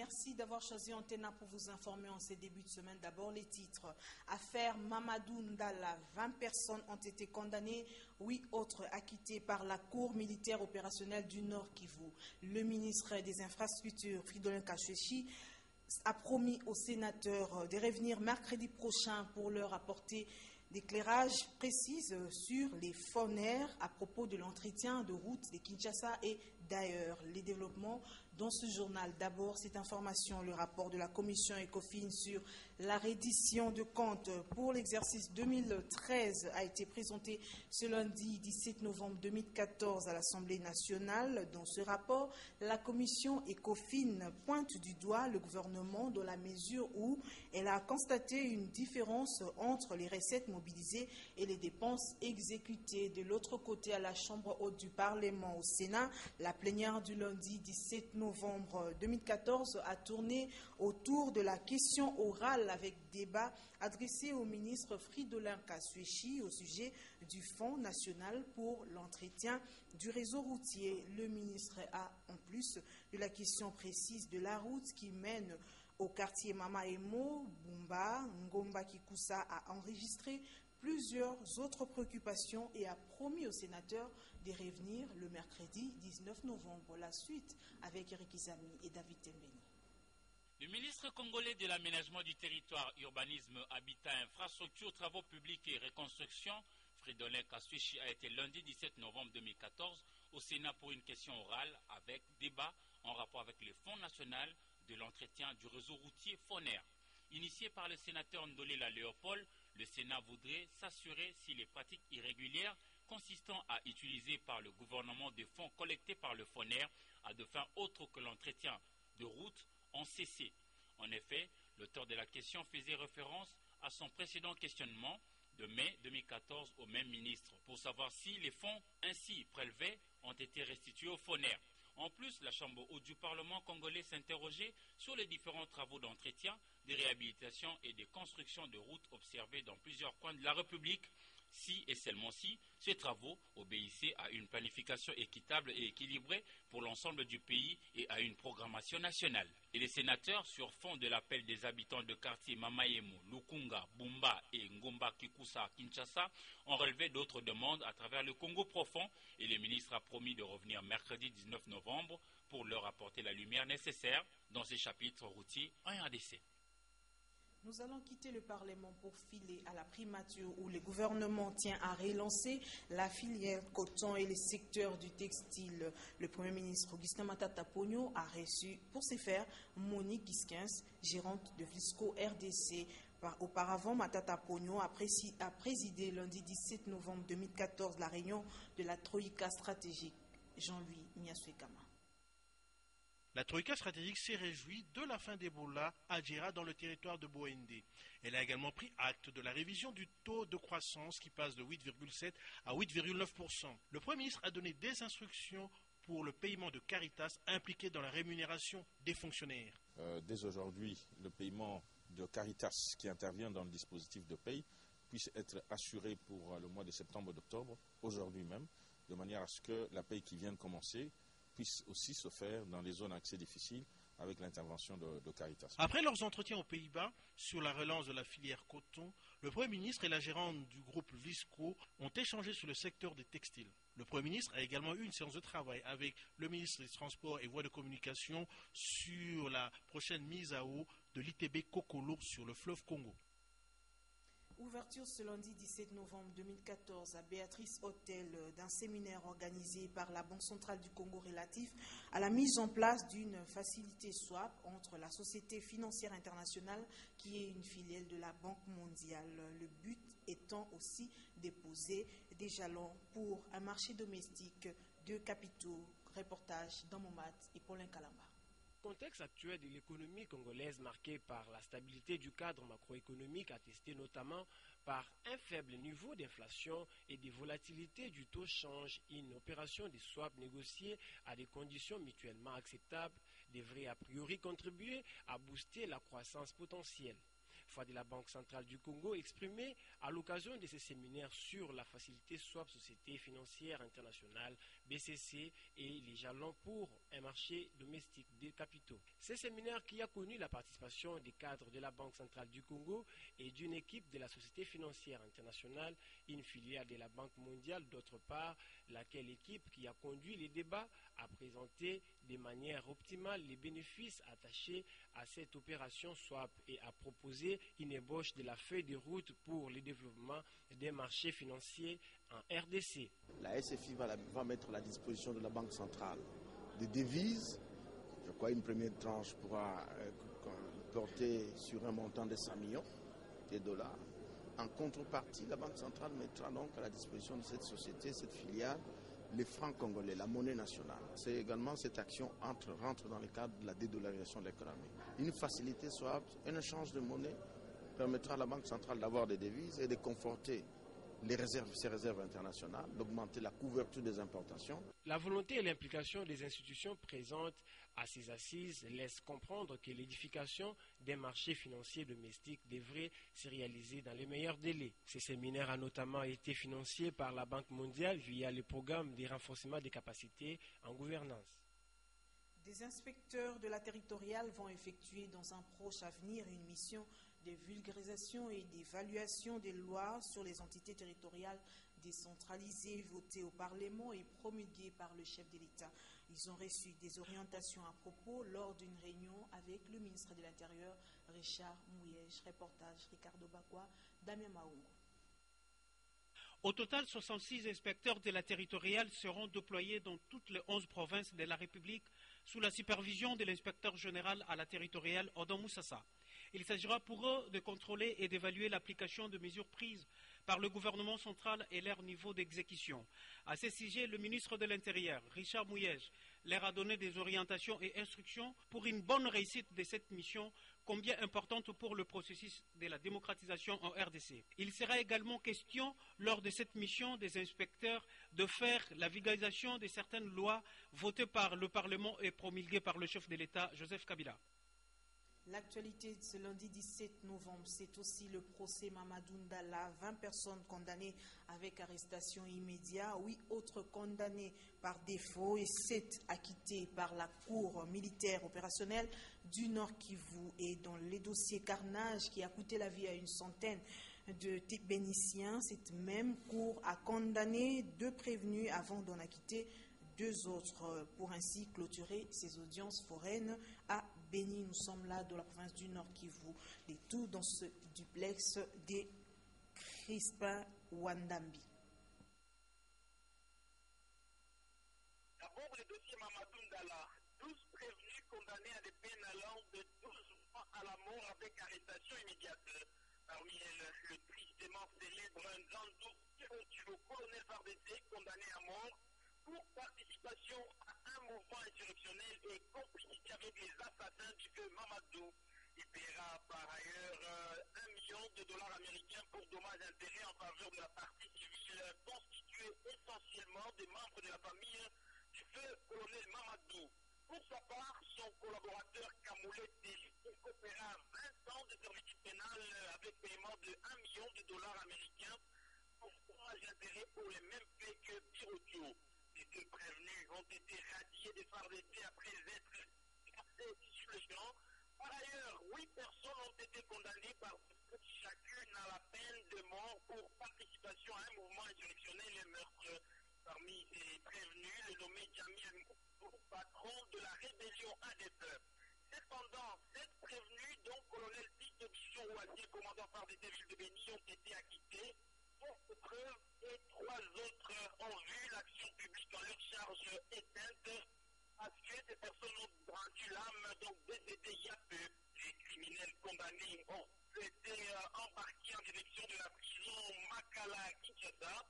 Merci d'avoir choisi Antena pour vous informer en ces débuts de semaine. D'abord les titres. Affaire Mamadou Ndala, 20 personnes ont été condamnées, 8 autres acquittées par la Cour militaire opérationnelle du Nord Kivu. Le ministre des Infrastructures, Fridolin Kachechi, a promis aux sénateurs de revenir mercredi prochain pour leur apporter d'éclairage précises sur les FONER à propos de l'entretien de route de Kinshasa et d'ailleurs. Les développements dans ce journal. D'abord, cette information, le rapport de la commission ECOFIN sur la reddition de comptes pour l'exercice 2013 a été présenté ce lundi 17 novembre 2014 à l'Assemblée nationale. Dans ce rapport, la commission ECOFIN pointe du doigt le gouvernement dans la mesure où elle a constaté une différence entre les recettes mobilisées et les dépenses exécutées. De l'autre côté, à la Chambre haute du Parlement au Sénat, la plénière du lundi 17 novembre 2014 a tourné autour de la question orale avec débat adressé au ministre Fridolin Kachechi au sujet du Fonds national pour l'entretien du réseau routier. Le ministre a, en plus de la question précise de la route qui mène au quartier Mamaemo, Bumba, Ngomba Kikusa, a enregistré plusieurs autres préoccupations et a promis aux sénateurs de revenir le mercredi 19 novembre. La suite avec Eric Izami et David Tembeni. Le ministre congolais de l'aménagement du territoire, urbanisme, habitat, infrastructure, travaux publics et reconstruction, Fridolin Kachechi, a été lundi 17 novembre 2014 au Sénat pour une question orale avec débat en rapport avec le Fonds national de l'entretien du réseau routier FONER. Initié par le sénateur Ndolela Léopold, le Sénat voudrait s'assurer si les pratiques irrégulières consistant à utiliser par le gouvernement des fonds collectés par le FONER à de fins autres que l'entretien de route ont cessé. En effet, l'auteur de la question faisait référence à son précédent questionnement de mai 2014 au même ministre pour savoir si les fonds ainsi prélevés ont été restitués au FONER. En plus, la Chambre haute du Parlement congolais s'interrogeait sur les différents travaux d'entretien, de réhabilitation et de construction de routes observés dans plusieurs coins de la République, si et seulement si ces travaux obéissaient à une planification équitable et équilibrée pour l'ensemble du pays et à une programmation nationale. Et les sénateurs, sur fond de l'appel des habitants de quartiers Mamaemo, Lukunga, Bumba et Ngomba Kikusa à Kinshasa, ont relevé d'autres demandes à travers le Congo profond et le ministre a promis de revenir mercredi 19 novembre pour leur apporter la lumière nécessaire dans ces chapitres routiers en RDC. Nous allons quitter le Parlement pour filer à la primature où le gouvernement tient à relancer la filière coton et les secteurs du textile. Le Premier ministre Augustin Matata Ponyo a reçu pour ce faire Monique Giskins, gérante de Visco RDC. Auparavant, Matata Ponyo a présidé lundi 17 novembre 2014 la réunion de la Troïka stratégique. Jean-Louis Miaswekama. La Troïka stratégique s'est réjouie de la fin d'Ebola à Djera dans le territoire de Boendé. Elle a également pris acte de la révision du taux de croissance qui passe de 8,7 à 8,9%. Le Premier ministre a donné des instructions pour le paiement de Caritas impliqué dans la rémunération des fonctionnaires. Dès aujourd'hui, le paiement de Caritas qui intervient dans le dispositif de paye puisse être assuré pour le mois de septembre et d'octobre, aujourd'hui même, de manière à ce que la paye qui vient de commencer puisse aussi se faire dans les zones accès difficiles avec l'intervention de Caritas. Après leurs entretiens aux Pays-Bas sur la relance de la filière coton, le Premier ministre et la gérante du groupe Visco ont échangé sur le secteur des textiles. Le Premier ministre a également eu une séance de travail avec le ministre des Transports et Voies de Communication sur la prochaine mise à eau de l'ITB Kokolo sur le fleuve Congo. Ouverture ce lundi 17 novembre 2014 à Béatrice Hôtel d'un séminaire organisé par la Banque centrale du Congo relatif à la mise en place d'une facilité swap entre la Société financière internationale qui est une filiale de la Banque mondiale. Le but étant aussi de poser des jalons pour un marché domestique de capitaux. Reportage dans Momat et Paulin Kalamba. Le contexte actuel de l'économie congolaise marqué par la stabilité du cadre macroéconomique attesté notamment par un faible niveau d'inflation et de volatilité du taux change, une opération de swap négociée à des conditions mutuellement acceptables devrait a priori contribuer à booster la croissance potentielle. porte-voix de la Banque centrale du Congo, exprimé à l'occasion de ces séminaires sur la facilité Swap Société financière internationale, BCC, et les jalons pour un marché domestique des capitaux. Ce séminaire qui a connu la participation des cadres de la Banque centrale du Congo et d'une équipe de la Société financière internationale, une filiale de la Banque mondiale d'autre part, laquelle équipe qui a conduit les débats a présenté de manière optimale les bénéfices attachés à cette opération swap et a proposé une ébauche de la feuille de route pour le développement des marchés financiers en RDC. La SFI va mettre à la disposition de la Banque centrale des devises. Je crois une première tranche pourra porter sur un montant de 100 millions de dollars. En contrepartie, la Banque centrale mettra donc à la disposition de cette société, cette filiale, les francs congolais, la monnaie nationale. C'est également cette action rentre dans le cadre de la dédollarisation de l'économie. Une facilité swap, un échange de monnaie permettra à la Banque centrale d'avoir des devises et de conforter ses réserves internationales, d'augmenter la couverture des importations. La volonté et l'implication des institutions présentes à ces assises laissent comprendre que l'édification des marchés financiers domestiques devrait se réaliser dans les meilleurs délais. Ce séminaire a notamment été financé par la Banque mondiale via le programme de renforcement des capacités en gouvernance. Des inspecteurs de la territoriale vont effectuer dans un proche avenir une mission de vulgarisation et d'évaluation des lois sur les entités territoriales décentralisées votées au Parlement et promulguées par le chef de l'État. Ils ont reçu des orientations à propos lors d'une réunion avec le ministre de l'Intérieur, Richard Mouyej. Reportage Ricardo Bakwa, Damien Maungo. Au total, 66 inspecteurs de la territoriale seront déployés dans toutes les 11 provinces de la République sous la supervision de l'inspecteur général à la territoriale, Odon Moussassa. Il s'agira pour eux de contrôler et d'évaluer l'application de mesures prises par le gouvernement central et leur niveau d'exécution. À ce sujet, le ministre de l'Intérieur, Richard Mouyej, leur a donné des orientations et instructions pour une bonne réussite de cette mission, combien importante pour le processus de la démocratisation en RDC. Il sera également question, lors de cette mission des inspecteurs, de faire la vulgarisation de certaines lois votées par le Parlement et promulguées par le chef de l'État, Joseph Kabila. L'actualité de ce lundi 17 novembre, c'est aussi le procès Mamadou Ndala, 20 personnes condamnées avec arrestation immédiate, 8 autres condamnées par défaut et 7 acquittés par la Cour militaire opérationnelle du Nord Kivu. Et dans les dossiers carnage qui a coûté la vie à une centaine de bénitiens, cette même Cour a condamné 2 prévenus avant d'en acquitter 2 autres pour ainsi clôturer ses audiences foraines à Béni. Nous sommes là dans la province du Nord Kivu, les tout dans ce duplex des Crispin Wandambi. D'abord, le dossier Mamadou Ndala, 12 prévenus condamnés à des peines allant de 12 mois à la mort avec arrestation immédiate. Parmi elles, le tristement célèbre Nzandou Kirotiro, colonel FARDC, condamné à mort pour participation à un mouvement insurrectionnel et complicité avec les assassins du feu Mamadou. Il paiera par ailleurs $1 million américains pour dommages et intérêts en faveur de la partie civile constituée essentiellement des membres de la famille du feu colonel Mamadou. Pour sa part, son collaborateur Kamoulé coopéra 20 ans de servitude pénale avec paiement de $1 million américains pour dommages et intérêts pour les mêmes faits que Birotio. Les 2 prévenus ont été radiés des FARDC après être placés sur le champ. Par ailleurs, 8 personnes ont été condamnées par chacune à la peine de mort pour participation à un mouvement insurrectionnel et meurtre. Parmi ces prévenus, le nommé Jamil Moukou, patron de la rébellion ADF. Cependant, 7 prévenus, dont colonel Tito Bichon-Ouazier, commandant FARDC ville de Béni, ont été acquittés. Pour preuve, et 3 autres ont vu l'action publique en leur charge éteinte parce que ces personnes ont rendu l'âme, donc décédées il y a peu. Les criminels condamnés ont été embarqués en direction de la prison Makala à Kinshasa.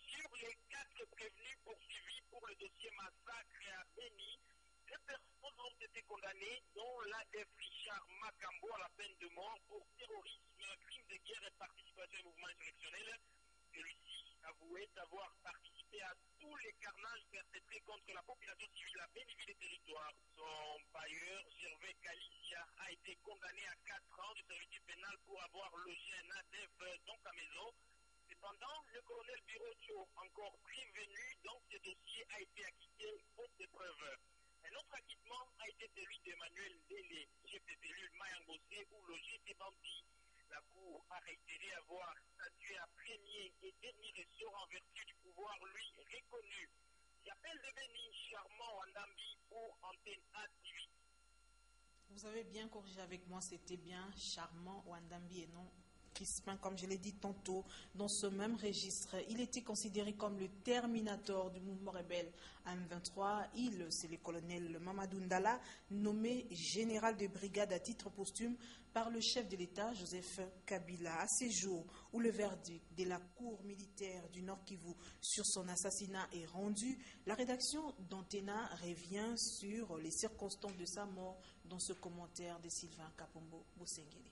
Sur les 4 prévenus poursuivis pour le dossier massacre à Béni, 2 personnes ont été condamnées, dont l'ADF Richard Makambo à la peine de mort pour terrorisme, crime de guerre et participation au mouvement insurrectionnel. Celui-ci avouait avoir participé à tous les carnages perpétrés contre la population civile à Béniville et territoire. Son bailleur, Gervais Kalicia, a été condamné à 4 ans de servitude avoir logé un ADF dans sa maison. Cependant, le colonel Birocho, encore prévenu dans ce dossier, a été acquitté faute de preuves. Un autre acquittement a été celui d'Emmanuel Délé, chef de cellule Mayangosé, où logeaient des bandits. La Cour a réitéré avoir statué à premier et dernier ressort en vertu du pouvoir lui reconnu. J'appelle de Béni Charmant Wandambi pour Antenne A18. Vous avez bien corrigé avec moi, c'était bien Charmant Wandambi et non Crispin, comme je l'ai dit tantôt. Dans ce même registre, il était considéré comme le terminator du mouvement rebelle M23. C'est le colonel Mamadou Ndala, nommé général de brigade à titre posthume par le chef de l'État, Joseph Kabila. À ces jours où le verdict de la Cour militaire du Nord Kivu sur son assassinat est rendu, la rédaction d'Antena revient sur les circonstances de sa mort dans ce commentaire de Sylvain Kapombo Bosengele.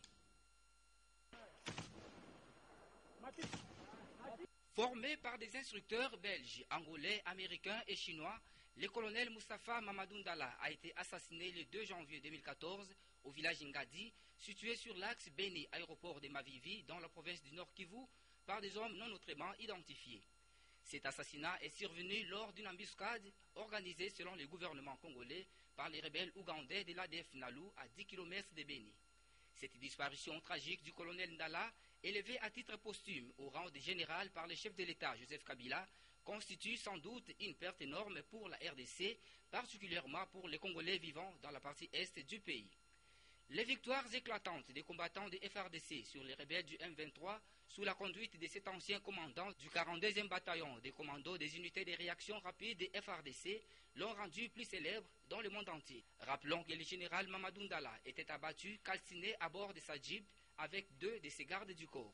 Formé par des instructeurs belges, angolais, américains et chinois, le colonel Moustapha Mamadou Ndala a été assassiné le 2 janvier 2014 au village Ngadi, situé sur l'axe Béni-Aéroport de Mavivi, dans la province du Nord Kivu, par des hommes non autrement identifiés. Cet assassinat est survenu lors d'une embuscade organisée selon le gouvernement congolais par les rebelles ougandais de l'ADF Nalu à 10 km de Béni. Cette disparition tragique du colonel Ndala, élevé à titre posthume au rang de général par le chef de l'État Joseph Kabila, constitue sans doute une perte énorme pour la RDC, particulièrement pour les Congolais vivant dans la partie est du pays. Les victoires éclatantes des combattants de FRDC sur les rebelles du M23, sous la conduite de cet ancien commandant du 42e bataillon des commandos des unités de réaction rapide des FRDC, l'ont rendu plus célèbre dans le monde entier. Rappelons que le général Mamadou Ndala était abattu, calciné à bord de sa Jeep avec 2 de ses gardes du corps.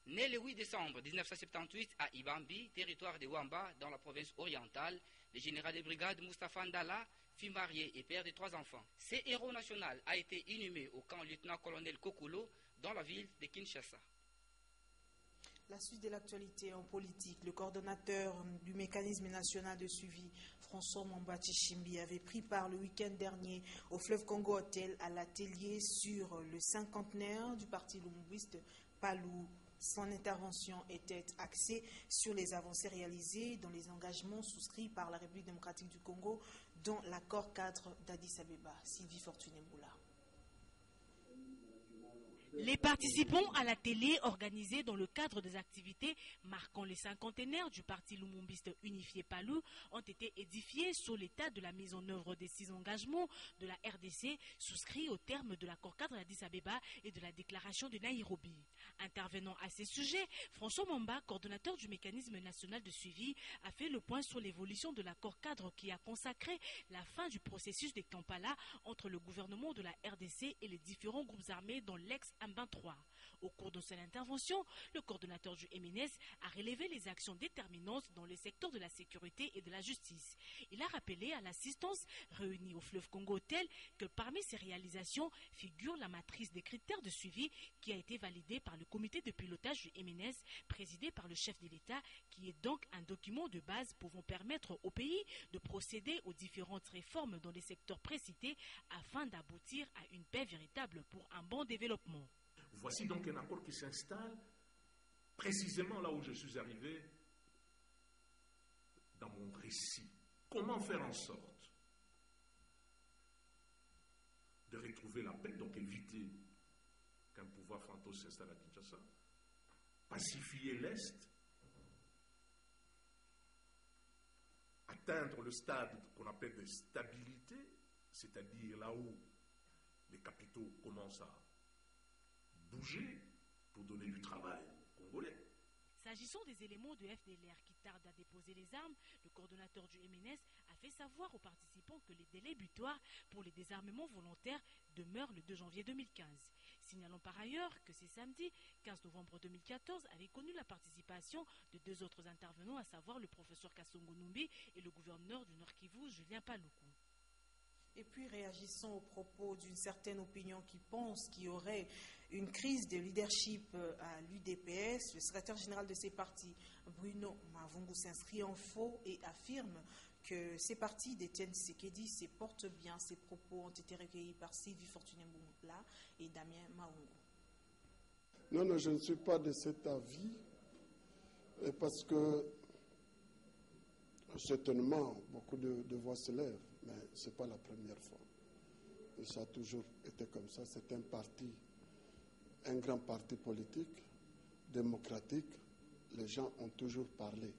Né le 8 décembre 1978 à Ibambi, territoire de Wamba, dans la province orientale, le général de brigade Moustapha Ndala fut marié et père de 3 enfants. Ce héros national a été inhumé au camp lieutenant-colonel Kokulo dans la ville de Kinshasa. La suite de l'actualité en politique, le coordonnateur du mécanisme national de suivi, François Mambati Chimbi, avait pris part le week-end dernier au Fleuve Congo Hotel à l'atelier sur le cinquantenaire du parti lumumbiste Palou. Son intervention était axée sur les avancées réalisées dans les engagements souscrits par la République démocratique du Congo dans l'accord cadre d'Addis Abeba. Sylvie Fortuné-Moula. Les participants à la télé organisée dans le cadre des activités marquant les cinquantenaires du parti lumumbiste unifié Palou ont été édifiés sur l'état de la mise en œuvre des 6 engagements de la RDC souscrits au terme de l'accord cadre d'Addis Abeba et de la déclaration de Nairobi. Intervenant à ces sujets, François Mamba, coordonnateur du mécanisme national de suivi, a fait le point sur l'évolution de l'accord cadre qui a consacré la fin du processus de Kampala entre le gouvernement de la RDC et les différents groupes armés dans l'ex-M23. Au cours de cette intervention, le coordonnateur du MNS a relevé les actions déterminantes dans les secteurs de la sécurité et de la justice. Il a rappelé à l'assistance réunie au Fleuve Congo Hotel que parmi ces réalisations figure la matrice des critères de suivi qui a été validée par le comité de pilotage du MNS présidé par le chef de l'État, qui est donc un document de base pouvant permettre au pays de procéder aux différentes réformes dans les secteurs précités afin d'aboutir à une paix véritable pour un bon développement. Voici donc un accord qui s'installe précisément là où je suis arrivé dans mon récit. Comment faire en sorte de retrouver la paix, donc éviter qu'un pouvoir fantôme s'installe à Kinshasa, pacifier l'Est, atteindre le stade qu'on appelle de stabilité, c'est-à-dire là où les capitaux commencent à bouger pour donner du travail aux Congolais. S'agissant des éléments de FDLR qui tardent à déposer les armes, le coordonnateur du MNS a fait savoir aux participants que les délais butoirs pour les désarmements volontaires demeurent le 2 janvier 2015. Signalons par ailleurs que c'est samedi 15 novembre 2014 avait connu la participation de 2 autres intervenants, à savoir le professeur Kassongo Numbi et le gouverneur du Nord Kivu, Julien Paluku. Et puis réagissons aux propos d'une certaine opinion qui pense qu'il y aurait une crise de leadership à l'UDPS. Le secrétaire général de ces partis, Bruno Mavungu, s'inscrit en faux et affirme que ces partis d'Étienne Tshisekedi se portent bien. Ces propos ont été recueillis par Sylvie Fortuné-Moula et Damien Maungu. Non, je ne suis pas de cet avis, parce que certainement beaucoup de voix se lèvent, mais ce n'est pas la première fois. Et ça a toujours été comme ça. C'est un grand parti politique, démocratique. Les gens ont toujours parlé.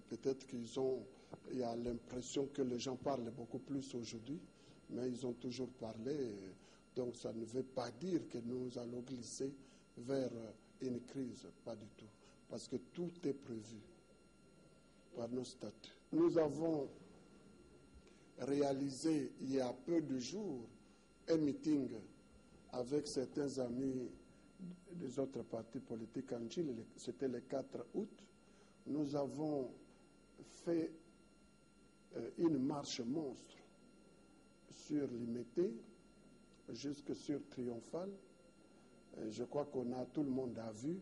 Peut-être il y a l'impression que les gens parlent beaucoup plus aujourd'hui, mais ils ont toujours parlé. Donc ça ne veut pas dire que nous allons glisser vers une crise, pas du tout. Parce que tout est prévu par nos statuts. Nous avons réalisé il y a peu de jours un meeting avec certains amis des autres partis politiques en Chine. C'était le 4 août. Nous avons fait une marche monstre sur Limete jusque sur Triomphal. Je crois tout le monde a vu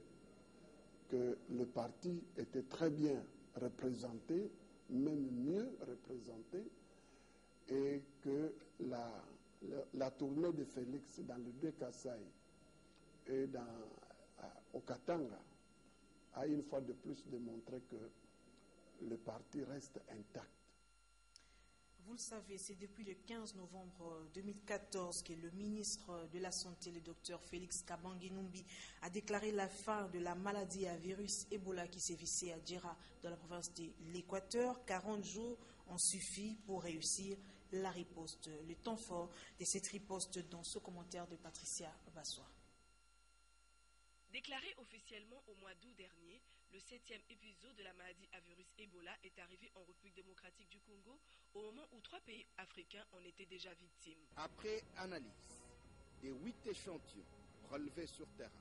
que le parti était très bien représenté, même mieux représenté, et que la tournée de Félix dans le deux Kasaï et au Katanga a une fois de plus démontré que le parti reste intact. Vous le savez, c'est depuis le 15 novembre 2014 que le ministre de la Santé, le docteur Félix Kabange-Numbi, a déclaré la fin de la maladie à virus Ebola qui sévissait à Djera, dans la province de l'Équateur. 40 jours ont suffi pour réussir la riposte. Le temps fort de cette riposte dans ce commentaire de Patricia Bassois. Déclaré officiellement au mois d'août dernier, le 7e épisode de la maladie à virus Ebola est arrivé en République démocratique du Congo au moment où 3 pays africains en étaient déjà victimes. Après analyse des 8 échantillons relevés sur terrain,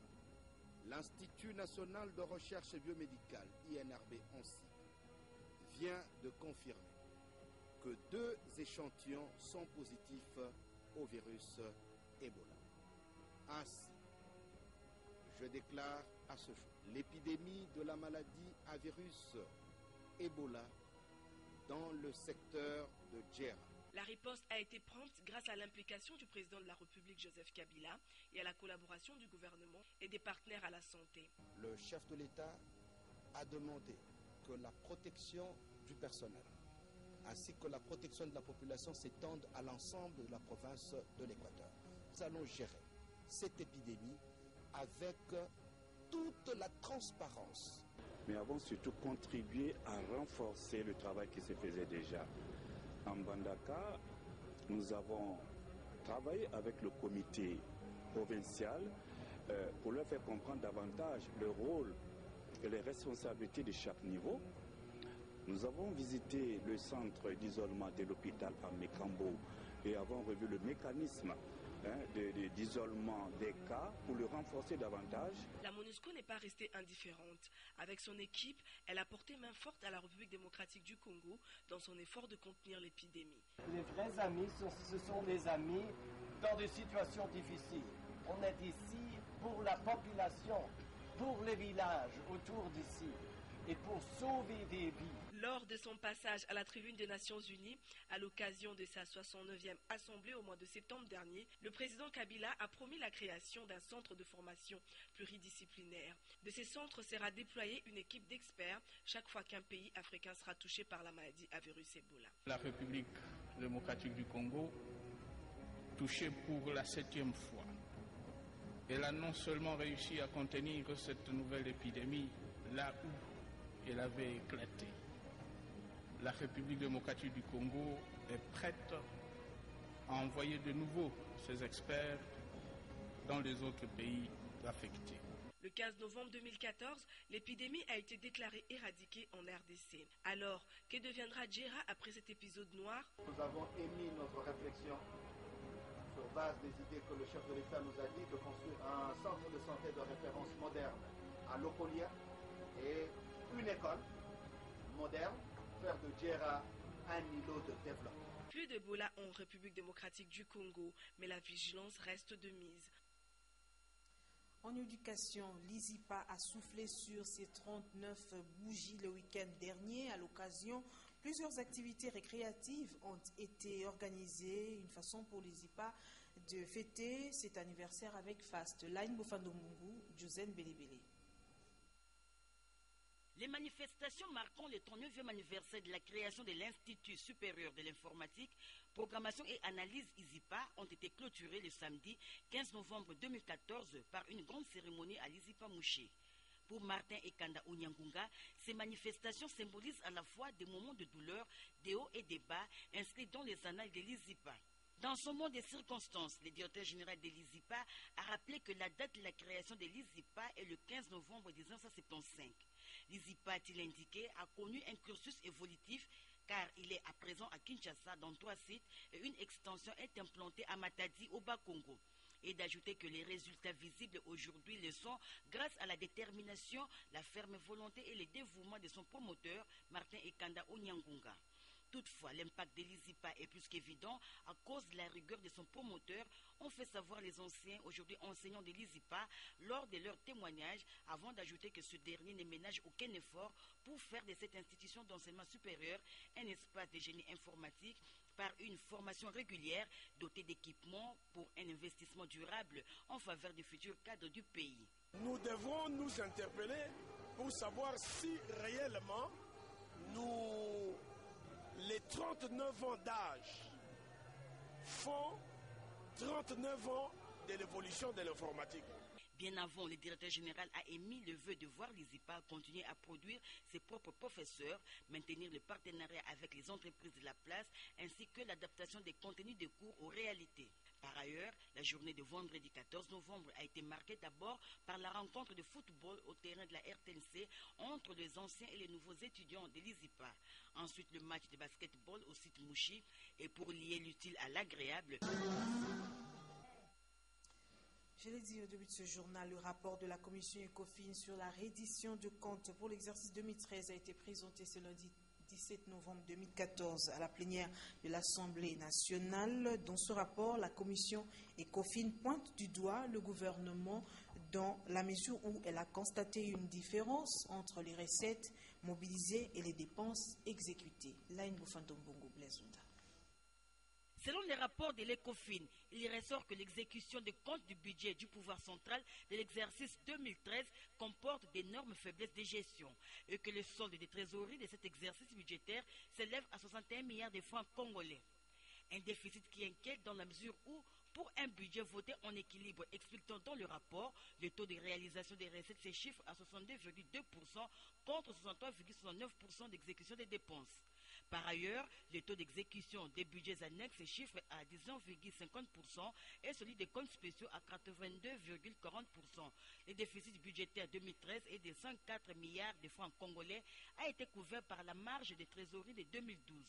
l'Institut national de recherche biomédicale, INRB ANSI, vient de confirmer que 2 échantillons sont positifs au virus Ebola. Ainsi, je déclare à ce jour l'épidémie de la maladie à virus Ebola dans le secteur de Djera. La riposte a été prompte grâce à l'implication du président de la République Joseph Kabila et à la collaboration du gouvernement et des partenaires à la santé. Le chef de l'État a demandé que la protection du personnel ainsi que la protection de la population s'étendent à l'ensemble de la province de l'Équateur. Nous allons gérer cette épidémie avec toute la transparence. Mais avons surtout contribué à renforcer le travail qui se faisait déjà. En Bandaka, nous avons travaillé avec le comité provincial pour leur faire comprendre davantage le rôle et les responsabilités de chaque niveau. Nous avons visité le centre d'isolement de l'hôpital à Mekambo et avons revu le mécanisme d'isolement des cas pour le renforcer davantage. La MONUSCO n'est pas restée indifférente. Avec son équipe, elle a porté main forte à la République démocratique du Congo dans son effort de contenir l'épidémie. Les vrais amis, ce sont des amis dans des situations difficiles. On est ici pour la population, pour les villages autour d'ici et pour sauver des vies. Lors de son passage à la tribune des Nations Unies, à l'occasion de sa 69e assemblée au mois de septembre dernier, le président Kabila a promis la création d'un centre de formation pluridisciplinaire. De ces centres sera déployée une équipe d'experts chaque fois qu'un pays africain sera touché par la maladie à virus Ebola. La République démocratique du Congo, touchée pour la 7e fois, elle a non seulement réussi à contenir cette nouvelle épidémie là où elle avait éclaté. La République démocratique du Congo est prête à envoyer de nouveau ses experts dans les autres pays affectés. Le 15 novembre 2014, l'épidémie a été déclarée éradiquée en RDC. Alors, que deviendra Djera après cet épisode noir? Nous avons émis notre réflexion sur base des idées que le chef de l'État nous a dit de construire un centre de santé de référence moderne à Lokolia et une école moderne, faire de Djera un îlot de développement. Plus d'Ebola en République démocratique du Congo, mais la vigilance reste de mise. En éducation, l'ISIPA a soufflé sur ses 39 bougies le week-end dernier. À l'occasion, plusieurs activités récréatives ont été organisées, une façon pour l'ISIPA de fêter cet anniversaire avec faste. Line Bofandomungu, Josène Belebele. Les manifestations marquant le 39e anniversaire de la création de l'Institut supérieur de l'informatique, programmation et analyse ISIPA ont été clôturées le samedi 15 novembre 2014 par une grande cérémonie à l'ISIPA Mouché. Pour Martin Ekanda Onyangunga, ces manifestations symbolisent à la fois des moments de douleur, des hauts et des bas inscrits dans les annales de l'ISIPA. Dans ce monde des circonstances, le directeur général de l'ISIPA a rappelé que la date de la création de l'ISIPA est le 15 novembre 1975. L'ISIPA, a-t-il indiqué, a connu un cursus évolutif car il est à présent à Kinshasa dans 3 sites et une extension est implantée à Matadi au Bas-Congo. Et d'ajouter que les résultats visibles aujourd'hui le sont grâce à la détermination, la ferme volonté et le dévouement de son promoteur, Martin Ekanda Onyangunga. Toutefois, l'impact de l'ISIPA est plus qu'évident à cause de la rigueur de son promoteur, ont fait savoir les anciens, aujourd'hui enseignants de l'ISIPA, lors de leur témoignage, avant d'ajouter que ce dernier ne ménage aucun effort pour faire de cette institution d'enseignement supérieur un espace de génie informatique par une formation régulière dotée d'équipements pour un investissement durable en faveur des futurs cadres du pays. Nous devrons nous interpeller pour savoir si réellement les 39 ans d'âge font 39 ans de l'évolution de l'informatique. Bien avant, le directeur général a émis le vœu de voir l'ISIPA continuer à produire ses propres professeurs, maintenir le partenariat avec les entreprises de la place, ainsi que l'adaptation des contenus de cours aux réalités. Par ailleurs, la journée de vendredi 14 novembre a été marquée d'abord par la rencontre de football au terrain de la RTNC entre les anciens et les nouveaux étudiants de l'ISIPA. Ensuite, le match de basketball au site Mouchi. Et pour lier l'utile à l'agréable... Je l'ai dit au début de ce journal, le rapport de la commission ECOFIN sur la reddition de comptes pour l'exercice 2013 a été présenté ce lundi 17 novembre 2014 à la plénière de l'Assemblée nationale. Dans ce rapport, la commission ECOFIN pointe du doigt le gouvernement dans la mesure où elle a constaté une différence entre les recettes mobilisées et les dépenses exécutées. Line Bofandombongo Blazunda. Selon les rapports de l'ECOFIN, il ressort que l'exécution des comptes du budget du pouvoir central de l'exercice 2013 comporte d'énormes faiblesses de gestion et que le solde des trésoreries de cet exercice budgétaire s'élève à 61 milliards de francs congolais. Un déficit qui inquiète dans la mesure où, pour un budget voté en équilibre, expliquant dans le rapport, le taux de réalisation des recettes se chiffre à 62,2% contre 63,69% d'exécution des dépenses. Par ailleurs, le taux d'exécution des budgets annexes se chiffre à 19,50% et celui des comptes spéciaux à 82,40%. Le déficit budgétaire 2013 est de 104 milliards de francs congolais a été couvert par la marge de trésorerie de 2012.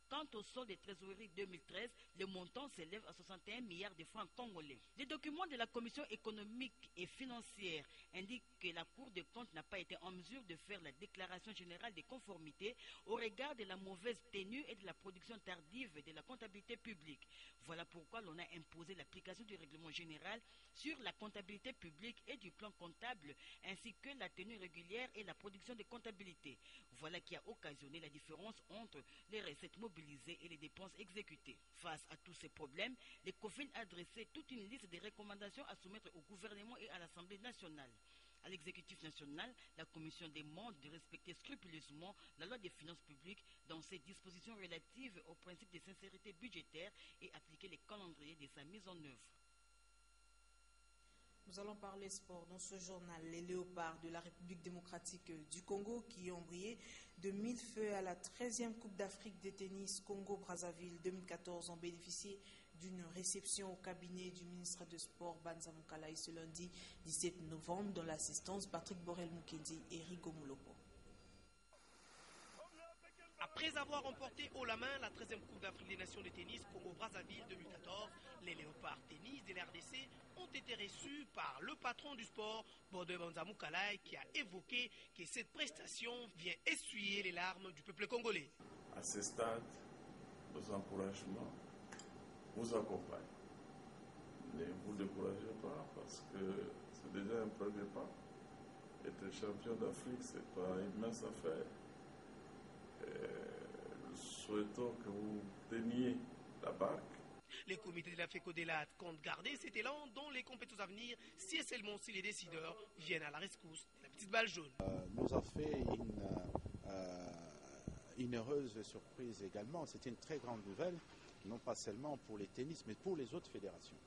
Quant au solde des trésoreries 2013, le montant s'élève à 61 milliards de francs congolais. Les documents de la Commission économique et financière indiquent que la Cour des comptes n'a pas été en mesure de faire la déclaration générale de conformité au regard de la mauvaise tenue et de la production tardive de la comptabilité publique. Voilà pourquoi l'on a imposé l'application du règlement général sur la comptabilité publique et du plan comptable, ainsi que la tenue régulière et la production de comptabilité. Voilà qui a occasionné la différence entre les recettes mobilisées et les dépenses exécutées. Face à tous ces problèmes, l'ECOFIN a dressé toute une liste de recommandations à soumettre au gouvernement et à l'Assemblée nationale. À l'exécutif national, la Commission demande de respecter scrupuleusement la loi des finances publiques dans ses dispositions relatives au principe de sincérité budgétaire et appliquer les calendriers de sa mise en œuvre. Nous allons parler sport dans ce journal. Les Léopards de la République démocratique du Congo qui ont brillé de mille feux à la 13e Coupe d'Afrique de tennis Congo-Brazzaville 2014 ont bénéficié d'une réception au cabinet du ministre des Sports Banza Mukalaï ce lundi 17 novembre dans l'assistance Patrick Borel-Mukendi et Rigo Moulopo. Après avoir remporté haut la main la 13e Coupe d'Afrique des Nations de tennis Congo-Brazzaville 2014, les Léopards tennis de l'RDC ont été reçus par le patron du sport, Borel Banza Mukalaï, qui a évoqué que cette prestation vient essuyer les larmes du peuple congolais. À ce stade, nos encouragements vous accompagnent. Ne vous découragez pas parce que c'est déjà un premier pas. Être champion d'Afrique, ce n'est pas une mince affaire. Nous souhaitons que vous teniez la barque. Les comités de la FECODELAT comptent garder cet élan dans les compétences à venir si et seulement si les décideurs viennent à la rescousse de la petite balle jaune. Nous a fait une heureuse surprise également. C'était une très grande nouvelle, non pas seulement pour les tennis, mais pour les autres fédérations.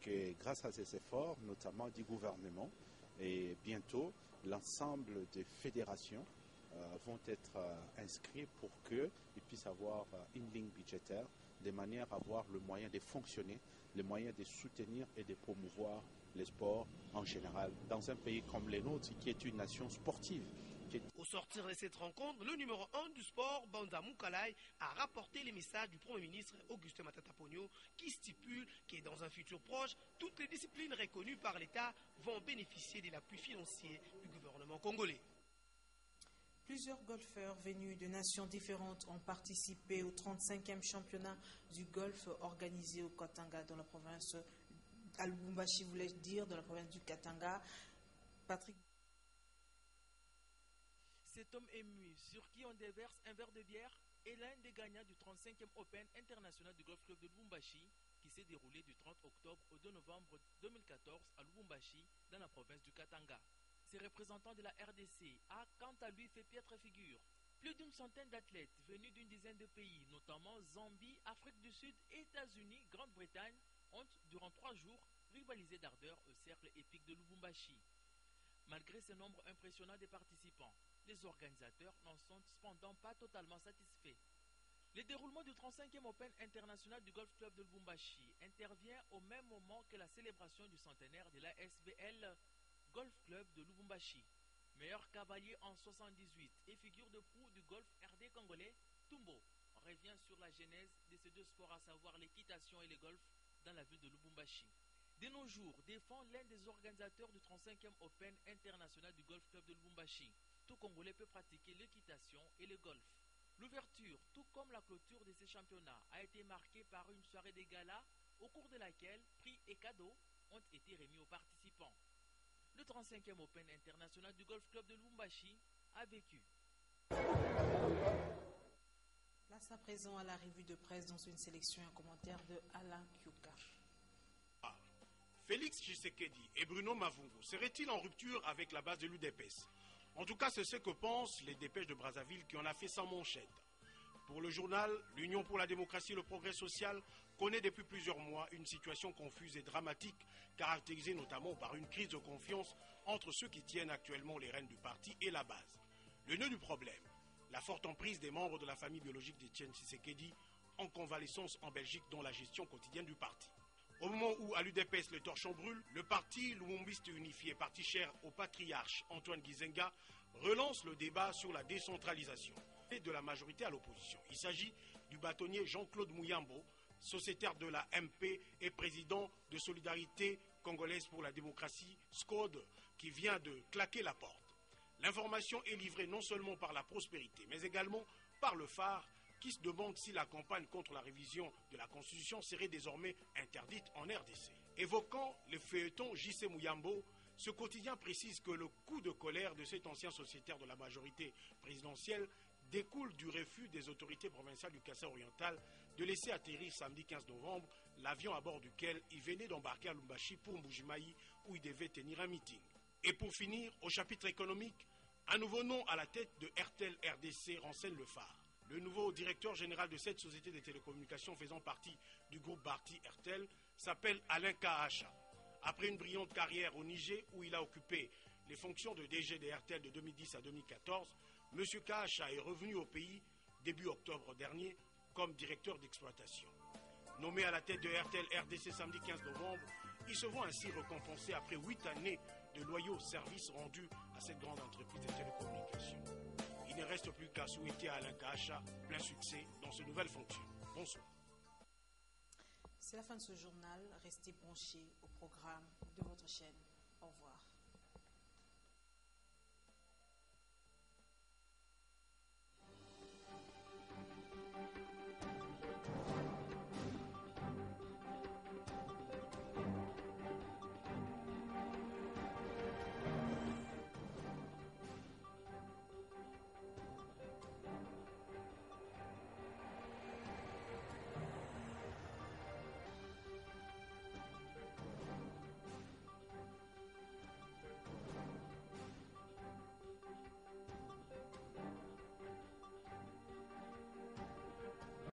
Que grâce à ces efforts, notamment du gouvernement, et bientôt l'ensemble des fédérations vont être inscrits pour qu'ils puissent avoir une ligne budgétaire, de manière à avoir le moyen de fonctionner, le moyen de soutenir et de promouvoir les sports en général dans un pays comme le nôtre qui est une nation sportive. Au sortir de cette rencontre, le numéro 1 du sport, Banza Moukalai, a rapporté les messages du Premier ministre Augustin Matata Ponyo qui stipule que dans un futur proche, toutes les disciplines reconnues par l'État vont bénéficier de l'appui financier du gouvernement congolais. Plusieurs golfeurs venus de nations différentes ont participé au 35e championnat du golf organisé au Katanga dans la province, à Lubumbashi, voulais dire, dans la province du Katanga. Patrick. Cet homme ému, sur qui on déverse un verre de bière, est l'un des gagnants du 35e Open international du Golf Club de Lubumbashi, qui s'est déroulé du 30 octobre au 2 novembre 2014 à Lubumbashi, dans la province du Katanga. Ces représentants de la RDC a, quant à lui, fait piètre figure. Plus d'une centaine d'athlètes venus d'une dizaine de pays, notamment Zambie, Afrique du Sud, États-Unis, Grande-Bretagne, ont, durant 3 jours, rivalisé d'ardeur au cercle épique de Lubumbashi. Malgré ce nombre impressionnant de participants, les organisateurs n'en sont cependant pas totalement satisfaits. Le déroulement du 35e Open international du Golf Club de Lubumbashi intervient au même moment que la célébration du centenaire de la SBL Golf Club de Lubumbashi. Meilleur cavalier en 78 et figure de proue du golf RD congolais, Tumbo revient sur la genèse de ces deux sports, à savoir l'équitation et le golf, dans la ville de Lubumbashi. De nos jours, défend l'un des organisateurs du 35e Open international du Golf Club de Lubumbashi. Tout Congolais peut pratiquer l'équitation et le golf. L'ouverture, tout comme la clôture de ces championnats, a été marquée par une soirée de gala au cours de laquelle prix et cadeaux ont été remis aux participants. Le 35e Open international du Golf Club de Lubumbashi a vécu. Place à présent à la revue de presse dans une sélection et un commentaire de Alain Kyuka. Félix Tshisekedi et Bruno Mavungu seraient-ils en rupture avec la base de l'UDPS? En tout cas, c'est ce que pensent les dépêches de Brazzaville qui en a fait sans manchette. Pour le journal, l'Union pour la démocratie et le progrès social connaît depuis plusieurs mois une situation confuse et dramatique, caractérisée notamment par une crise de confiance entre ceux qui tiennent actuellement les rênes du parti et la base. Le nœud du problème, la forte emprise des membres de la famille biologique d'Etienne Tshisekedi en convalescence en Belgique dans la gestion quotidienne du parti. Au moment où à l'UDPS le torchon brûle, le parti Lumumbiste unifié, parti cher au patriarche Antoine Gizenga, relance le débat sur la décentralisation et de la majorité à l'opposition. Il s'agit du bâtonnier Jean-Claude Mouyambo, sociétaire de la MP et président de Solidarité congolaise pour la démocratie, SCODE, qui vient de claquer la porte. L'information est livrée non seulement par la prospérité, mais également par le phare, qui se demande si la campagne contre la révision de la Constitution serait désormais interdite en RDC. Évoquant le feuilleton J.C. Mouyambo, ce quotidien précise que le coup de colère de cet ancien sociétaire de la majorité présidentielle découle du refus des autorités provinciales du Kassai oriental de laisser atterrir samedi 15 novembre l'avion à bord duquel il venait d'embarquer à Lubumbashi pour Mbujimayi où il devait tenir un meeting. Et pour finir, au chapitre économique, un nouveau nom à la tête de RTL RDC renseigne le phare. Le nouveau directeur général de cette société de télécommunications faisant partie du groupe Barty RTL s'appelle Alain Kahacha. Après une brillante carrière au Niger où il a occupé les fonctions de DG de RTL de 2010 à 2014, M. Kahacha est revenu au pays début octobre dernier comme directeur d'exploitation. Nommé à la tête de RTL RDC samedi 15 novembre, il se voit ainsi récompensé après 8 années de loyaux services rendus à cette grande entreprise de télécommunications. Il ne reste plus qu'à souhaiter à Alain Kahacha plein succès dans ses nouvelles fonctions. Bonsoir. C'est la fin de ce journal. Restez branchés au programme de votre chaîne. Au revoir.